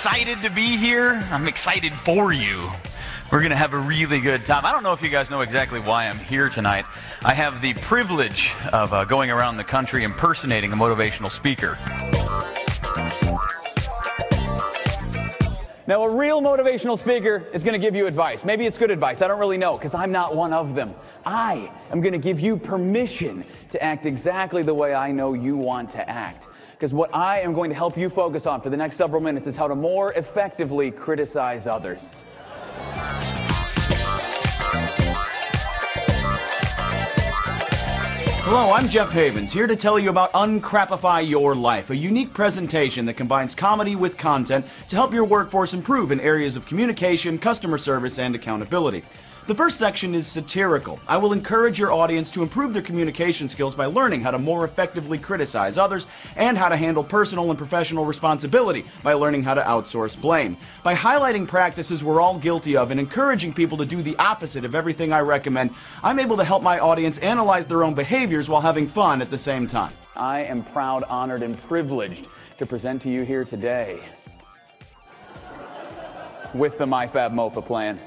excited to be here. I'm excited for you. We're going to have a really good time. I don't know if you guys know exactly why I'm here tonight. I have the privilege of going around the country impersonating a motivational speaker. Now, a real motivational speaker is going to give you advice. Maybe it's good advice. I don't really know, because I'm not one of them. I am going to give you permission to act exactly the way I know you want to act. Because what I am going to help you focus on for the next several minutes is how to more effectively criticize others. Hello, I'm Jeff Havens, here to tell you about Uncrapify Your Life, a unique presentation that combines comedy with content to help your workforce improve in areas of communication, customer service, and accountability. The first section is satirical. I will encourage your audience to improve their communication skills by learning how to more effectively criticize others and how to handle personal and professional responsibility by learning how to outsource blame. By highlighting practices we're all guilty of and encouraging people to do the opposite of everything I recommend, I'm able to help my audience analyze their own behaviors while having fun at the same time. I am proud, honored, and privileged to present to you here today with the MyFab MOFA plan.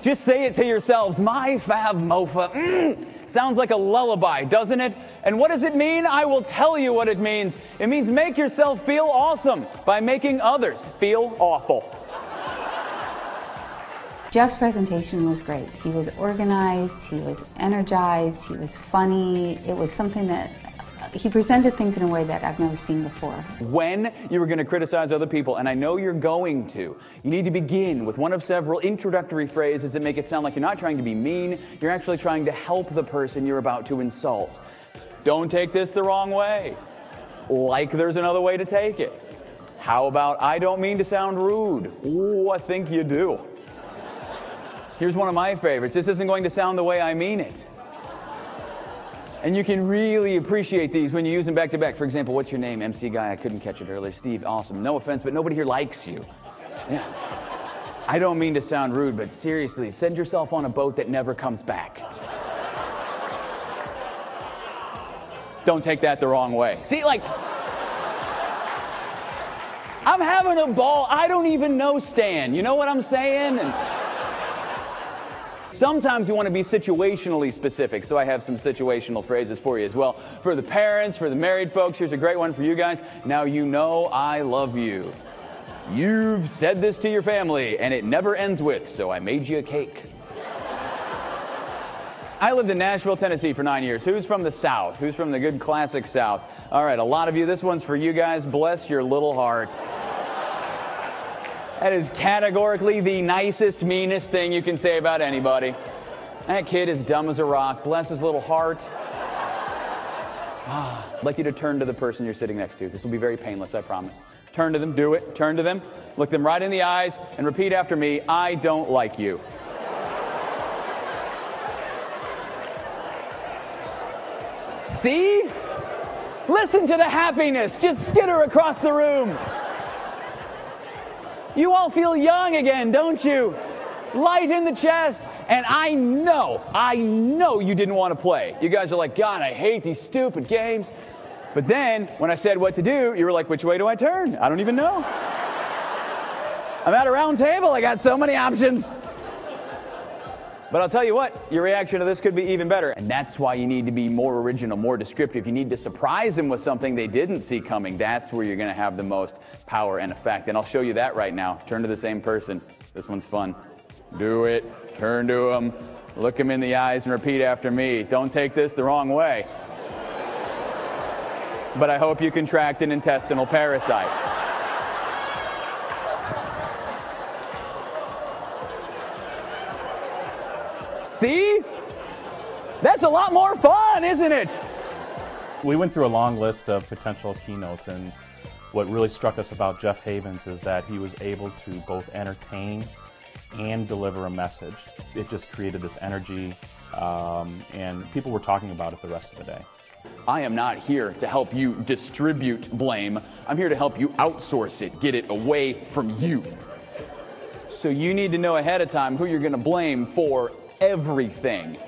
Just say it to yourselves, MyFab MOFA. Sounds like a lullaby, doesn't it? And what does it mean? I will tell you what it means. It means make yourself feel awesome by making others feel awful. Jeff's presentation was great. He was organized, he was energized, he was funny. It was something that he presented things in a way that I've never seen before. When you are going to criticize other people, and I know you're going to, you need to begin with one of several introductory phrases that make it sound like you're not trying to be mean, you're actually trying to help the person you're about to insult. Don't take this the wrong way. Like there's another way to take it. How about, I don't mean to sound rude. Ooh, I think you do. Here's one of my favorites. This isn't going to sound the way I mean it. And you can really appreciate these when you use them back to back. For example, what's your name? MC guy, I couldn't catch it earlier. Steve, awesome. No offense, but nobody here likes you. Yeah. I don't mean to sound rude, but seriously, send yourself on a boat that never comes back. Don't take that the wrong way. See, like, I'm having a ball. I don't even know Stan. You know what I'm saying? And sometimes you want to be situationally specific, so I have some situational phrases for you as well. For the parents, for the married folks, here's a great one for you guys. Now you know I love you. You've said this to your family, and it never ends with, so I made you a cake. I lived in Nashville, Tennessee for 9 years. Who's from the South? Who's from the good classic South? All right, a lot of you. This one's for you guys. Bless your little heart. That is categorically the nicest, meanest thing you can say about anybody. That kid is dumb as a rock. Bless his little heart. I'd like you to turn to the person you're sitting next to. This will be very painless, I promise. Turn to them, do it. Turn to them, look them right in the eyes, and repeat after me, I don't like you. See? Listen to the happiness. Just skitter across the room. You all feel young again, don't you? Light in the chest. And I know you didn't want to play. You guys are like, God, I hate these stupid games. But then, when I said what to do, you were like, which way do I turn? I don't even know. I'm at a round table. I got so many options. But I'll tell you what, your reaction to this could be even better. And that's why you need to be more original, more descriptive. You need to surprise them with something they didn't see coming. That's where you're going to have the most power and effect. And I'll show you that right now. Turn to the same person. This one's fun. Do it. Turn to them. Look them in the eyes and repeat after me. Don't take this the wrong way. But I hope you contract an intestinal parasite. See? That's a lot more fun, isn't it? We went through a long list of potential keynotes, and what really struck us about Jeff Havens is that he was able to both entertain and deliver a message. It just created this energy, and people were talking about it the rest of the day. I am not here to help you distribute blame. I'm here to help you outsource it, get it away from you. So you need to know ahead of time who you're going to blame for everything.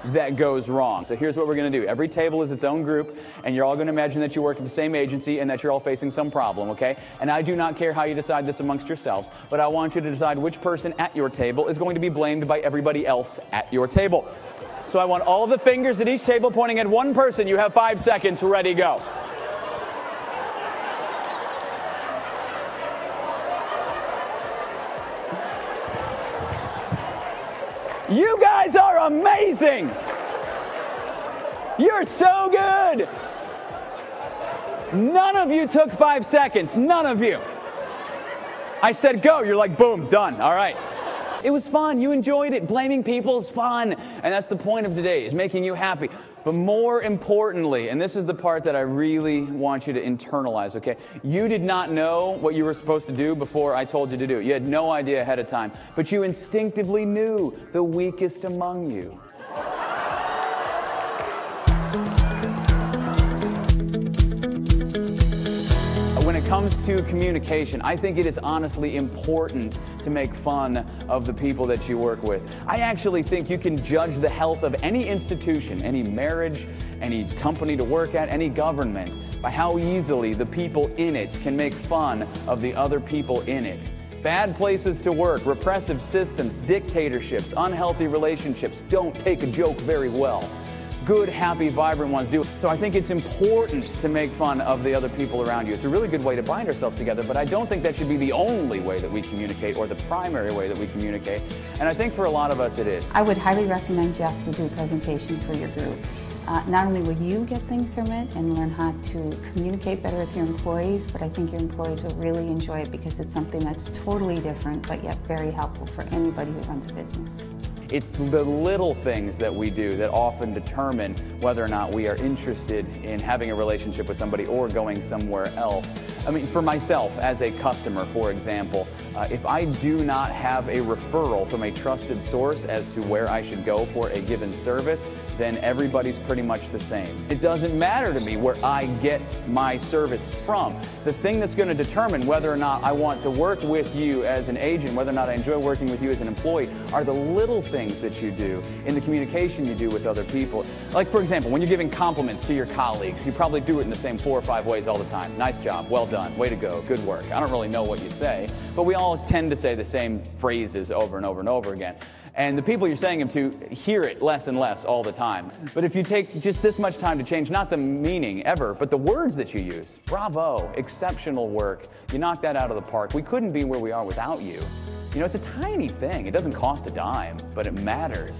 that goes wrong. So here's what we're going to do. Every table is its own group, and you're all going to imagine that you work at the same agency and that you're all facing some problem, okay? And I do not care how you decide this amongst yourselves, but I want you to decide which person at your table is going to be blamed by everybody else at your table. So I want all the fingers at each table pointing at one person. You have 5 seconds. Ready, go. You guys are amazing. You're so good. None of you took 5 seconds. None of you. I said go. You're like, boom, done. All right. It was fun. You enjoyed it. Blaming people is fun. And that's the point of today, is making you happy. But more importantly, and this is the part that I really want you to internalize, okay? You did not know what you were supposed to do before I told you to do it. You had no idea ahead of time. But you instinctively knew the weakest among you. When it comes to communication, I think it is honestly important to make fun of the people that you work with. I actually think you can judge the health of any institution, any marriage, any company to work at, any government, by how easily the people in it can make fun of the other people in it. Bad places to work, repressive systems, dictatorships, unhealthy relationships don't take a joke very well. Good, happy, vibrant ones do. So I think it's important to make fun of the other people around you. It's a really good way to bind ourselves together, but I don't think that should be the only way that we communicate or the primary way that we communicate. And I think for a lot of us it is. I would highly recommend Jeff to do a presentation for your group. Not only will you get things from it and learn how to communicate better with your employees, but I think your employees will really enjoy it because it's something that's totally different, but yet very helpful for anybody who runs a business. It's the little things that we do that often determine whether or not we are interested in having a relationship with somebody or going somewhere else. I mean, for myself as a customer, for example, if I do not have a referral from a trusted source as to where I should go for a given service, then everybody's pretty much the same. It doesn't matter to me where I get my service from. The thing that's going to determine whether or not I want to work with you as an agent, whether or not I enjoy working with you as an employee, are the little things that you do in the communication you do with other people. Like, for example, when you're giving compliments to your colleagues, you probably do it in the same 4 or 5 ways all the time. Nice job, well done, way to go, good work. I don't really know what you say, but we all tend to say the same phrases over and over and over again. And the people you're saying them to hear it less and less all the time. But if you take just this much time to change, not the meaning ever, but the words that you use, bravo, exceptional work, you knocked that out of the park. We couldn't be where we are without you. You know, it's a tiny thing. It doesn't cost a dime, but it matters.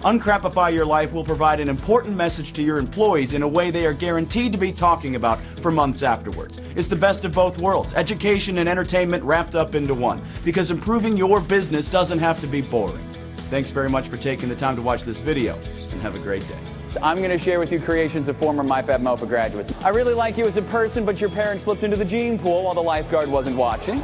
Uncrapify Your Life will provide an important message to your employees in a way they are guaranteed to be talking about for months afterwards. It's the best of both worlds, education and entertainment wrapped up into one, because improving your business doesn't have to be boring. Thanks very much for taking the time to watch this video, and have a great day. I'm going to share with you creations of former MyFab Mofa graduates. I really like you as a person, but your parents slipped into the gene pool while the lifeguard wasn't watching.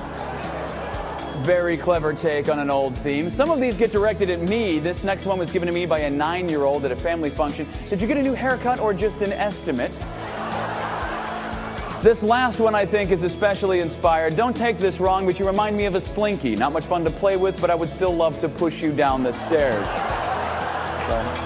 Very clever take on an old theme. Some of these get directed at me. This next one was given to me by a 9-year-old at a family function. Did you get a new haircut or just an estimate? This last one I think is especially inspired. Don't take this wrong, but you remind me of a slinky. Not much fun to play with, but I would still love to push you down the stairs. So.